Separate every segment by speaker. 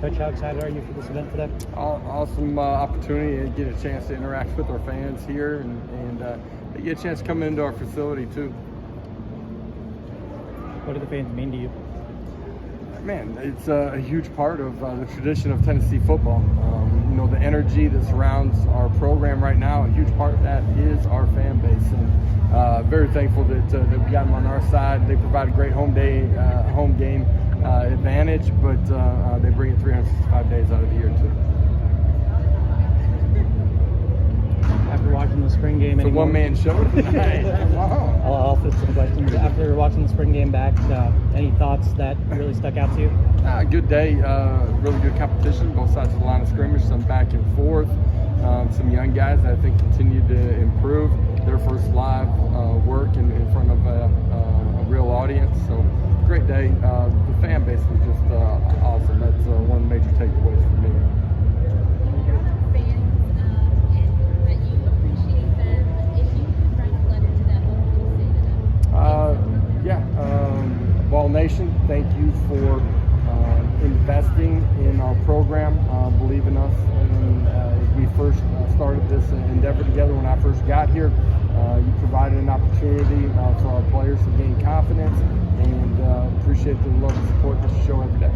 Speaker 1: Coach, how excited are you for this event today?
Speaker 2: Awesome opportunity to get a chance to interact with our fans here and get a chance to come into our facility too.
Speaker 1: What do the fans mean to you?
Speaker 2: Man, it's a huge part of the tradition of Tennessee football. The energy that surrounds our program right now, a huge part of that is our fan base. And very thankful that we got them on our side. They provide a great home game advantage, but they bring it 365 days out of the year too.
Speaker 1: After watching the spring game,
Speaker 2: it's a one-man show tonight.
Speaker 1: I'll fit some questions. After watching the spring game back, any thoughts that really stuck out to you?
Speaker 2: Good day, really good competition, both sides of the line of scrimmage, some back and forth, some young guys that I think continue to improve their first live work in front of a real audience. So great day. The fan base was just awesome. That's one of the major takeaways for me. Ball Nation, thank you for investing in our program, believe in us. And as we first started this endeavor together, when I first got here, you provided an opportunity for our players to gain confidence, and appreciate the love and support that you show every day.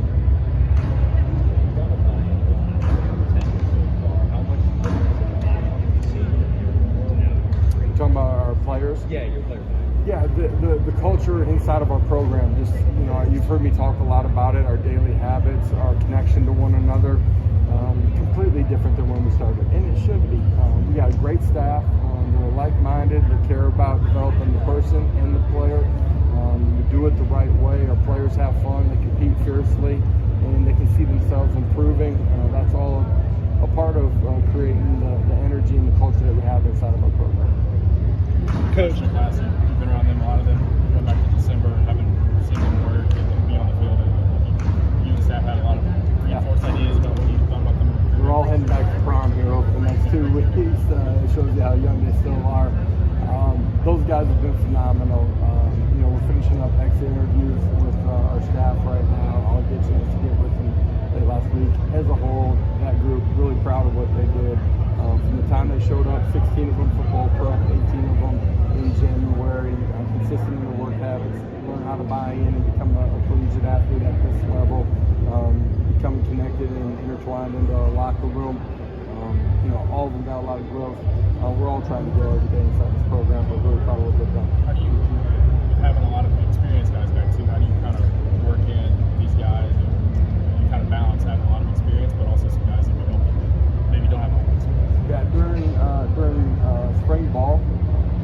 Speaker 2: You're talking about our players?
Speaker 3: Yeah, your players.
Speaker 2: Yeah, the culture inside of our program, just, you've heard me talk a lot about it, our daily habits, our connection to one another, completely different than when we started, and it should be. We got a great staff, they're like-minded, they care about developing the person and the player. We do it the right way, our players have fun, they compete fiercely, and they can see themselves improving. That's all a part of creating the energy and the culture that we have inside of our program.
Speaker 3: Coach, in the class, you've been around them, a lot of them, going back to December, haven't seen them work and be on the field. You and the staff had a lot of reinforced ideas about what you thought about them.
Speaker 2: We're all heading back to prom here over the next 2 weeks. It shows you how young they still are. Those guys have been phenomenal. We're finishing up exit interviews with our staff right now. I'll get a chance to get with them late last week. As a whole, that group, really proud of what they did. From the time they showed up, 16 of them football pro, 18 of them in January, consistent in their work habits, learn how to buy in and become a collegiate athlete at this level, becoming connected and intertwined into our locker room. All of them got a lot of growth. We're all trying to grow every day inside this program, but really proud of what they've done.
Speaker 3: How do you, having a lot of experienced guys back too, how do you kind of work in these guys and you kind of balance having a lot of experience, but also some guys that maybe don't have a lot of experience?
Speaker 2: Yeah, during spring ball,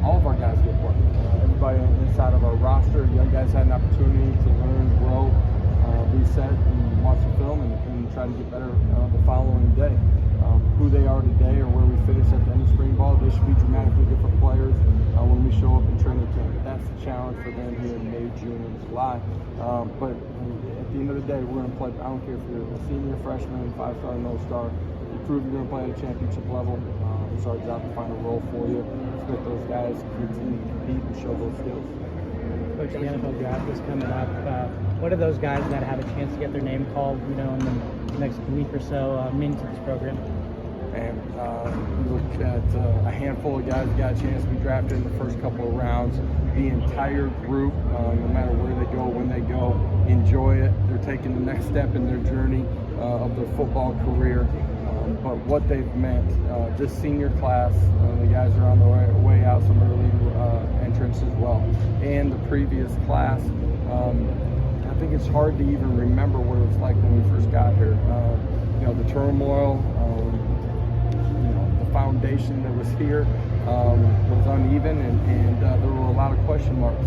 Speaker 2: all of our guys get work. Everybody inside of our roster, young guys had an opportunity to learn, grow, reset, and watch the film and try to get better the following day. Who they are today or where we finish at the end of spring ball, they should be dramatically different players when we show up in training camp. That's the challenge for them here in May, June, and July. But at the end of the day, we're going to play. I don't care if you're a senior, freshman, 5-star, no-star. You prove you're going to play at a championship level. It's our job to find a role for you. Expect those guys to continue to compete and show those skills.
Speaker 1: Coach, the NFL draft is coming up. What are those guys that have a chance to get their name called, in the next week or so, mean to this program?
Speaker 2: And we look at a handful of guys that got a chance to be drafted in the first couple of rounds. The entire group, no matter where they go, when they go, enjoy it. They're taking the next step in their journey of their football career. But what they've meant, this senior class, the guys are on their way out, some early entrants as well. And the previous class, I think it's hard to even remember what it was like when we first got here. The turmoil, the foundation that was here was uneven, and there were a lot of question marks.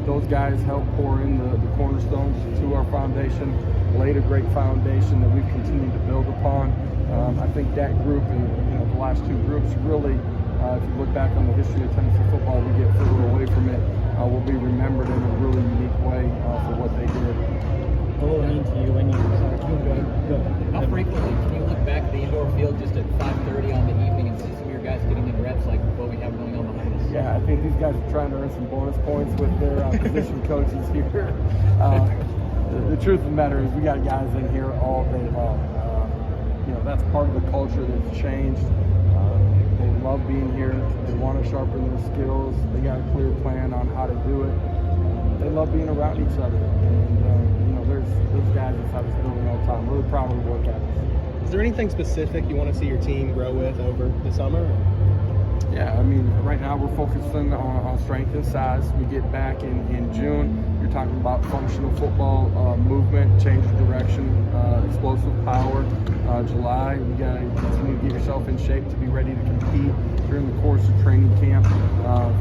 Speaker 2: Those guys helped pour in the cornerstones to our foundation, laid a great foundation that we've continued to build upon. I think that group and the last two groups really, if you look back on the history of Tennessee football, we get further away from it, will be remembered in a really unique way for what they did.
Speaker 1: What will it mean to you when you go?
Speaker 4: How frequently can you look back at the indoor field just at 5:30 on the evening and see some of your guys getting in reps like what we have going on behind us?
Speaker 2: Yeah, I think these guys are trying to earn some bonus points with their position coaches here. The truth of the matter is we got guys in here all day long. that's part of the culture that's changed. They love being here. They want to sharpen their skills. They got a clear plan on how to do it. They love being around each other. And, there's guys inside this building all the time. Really proud of the work ethic.
Speaker 5: Is there anything specific you want to see your team grow with over the summer?
Speaker 2: Yeah, right now we're focusing on strength and size. We get back in June. You're talking about functional football, movement, change of direction, explosive power. July, you got to continue to get yourself in shape to be ready to compete during the course of training camp.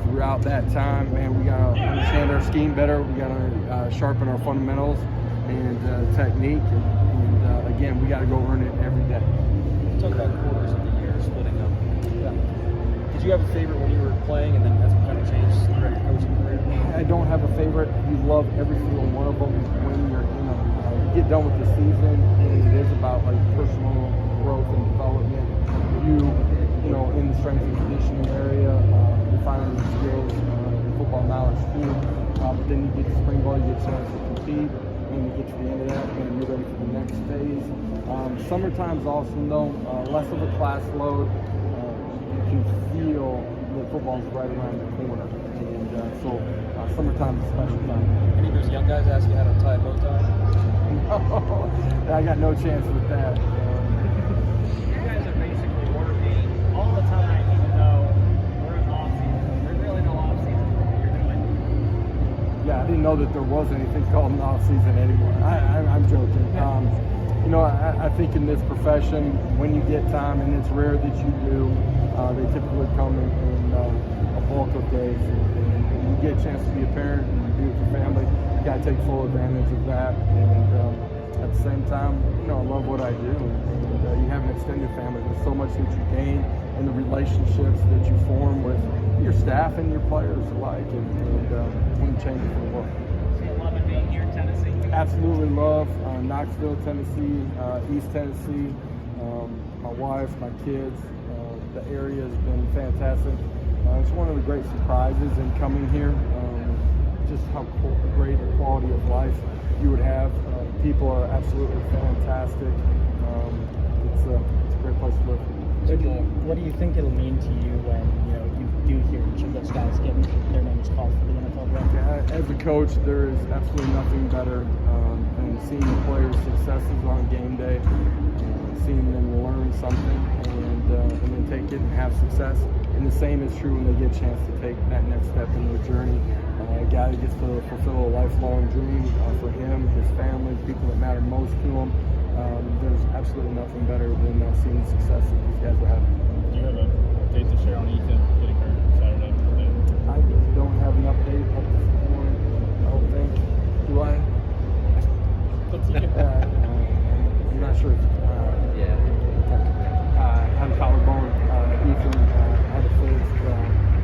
Speaker 2: Throughout that time, man, we got to understand our scheme better. We got to sharpen our fundamentals and technique. And again, we got to go earn it every day.
Speaker 6: Talk about quarters of the year splitting up. Did you have a favorite when you were playing, and then has it kind of changed throughout your coaching career?
Speaker 2: I don't have a favorite. You love every single one of them when you're in them. You get done with the season, and it is about like personal growth and development. In the strength and conditioning area, refining your skills, football knowledge too. But then you get to spring ball, you get a chance to compete, and you get to the end of that, and you're ready for the next phase. Summertime's awesome though, less of a class load. You can feel that football's right around the corner, and so summertime's a special time.
Speaker 6: Any of those young guys ask you how to tie a bow tie?
Speaker 2: No, I got no chance with that.
Speaker 1: You guys are basically working all the time, even though we're in off season. There's really no off season for what you're doing.
Speaker 2: Yeah, I didn't know that there was anything called an off season anymore. I'm joking. I think in this profession, when you get time, and it's rare that you do, they typically come in a bulk of days. And you get a chance to be a parent and be with your family. You got to take full advantage of that. And at the same time, I love what I do. And you have an extended family. There's so much that you gain in the relationships that you form with your staff and your players alike. And wouldn't change it for the world.
Speaker 1: So you love it being here in Tennessee?
Speaker 2: Absolutely love Knoxville, Tennessee, East Tennessee. My wife, my kids, the area has been fantastic. It's one of the great surprises in coming here, just how great a quality of life you would have. People are absolutely fantastic. It's a great place to live.
Speaker 1: What do you think it'll mean to you when you do hear each of those guys getting their names called for the NFL draft?
Speaker 2: Yeah, as a coach, there is absolutely nothing better than seeing the players' successes on game day, seeing them learn something, and then take it and have success. And the same is true when they get a chance to take that next step in their journey. A guy that gets to fulfill a lifelong dream for him, his family, people that matter most to him. There's absolutely nothing better than seeing the success that these guys are having.
Speaker 3: Do you have a date to share on Ethan getting hurt Saturday?
Speaker 2: I don't have an update up to this point. I don't think. Do I? I'm not sure. Had a collarbone. Ethan had a fixed.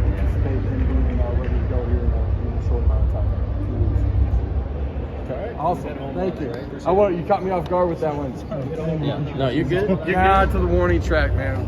Speaker 2: Anticipate him being ready to go here in a short amount of time. 2 weeks.
Speaker 3: Okay.
Speaker 2: Awesome. Thank you. You caught me off guard with that one.
Speaker 6: Yeah. No, you're good.
Speaker 2: Yeah, to the warning track, man.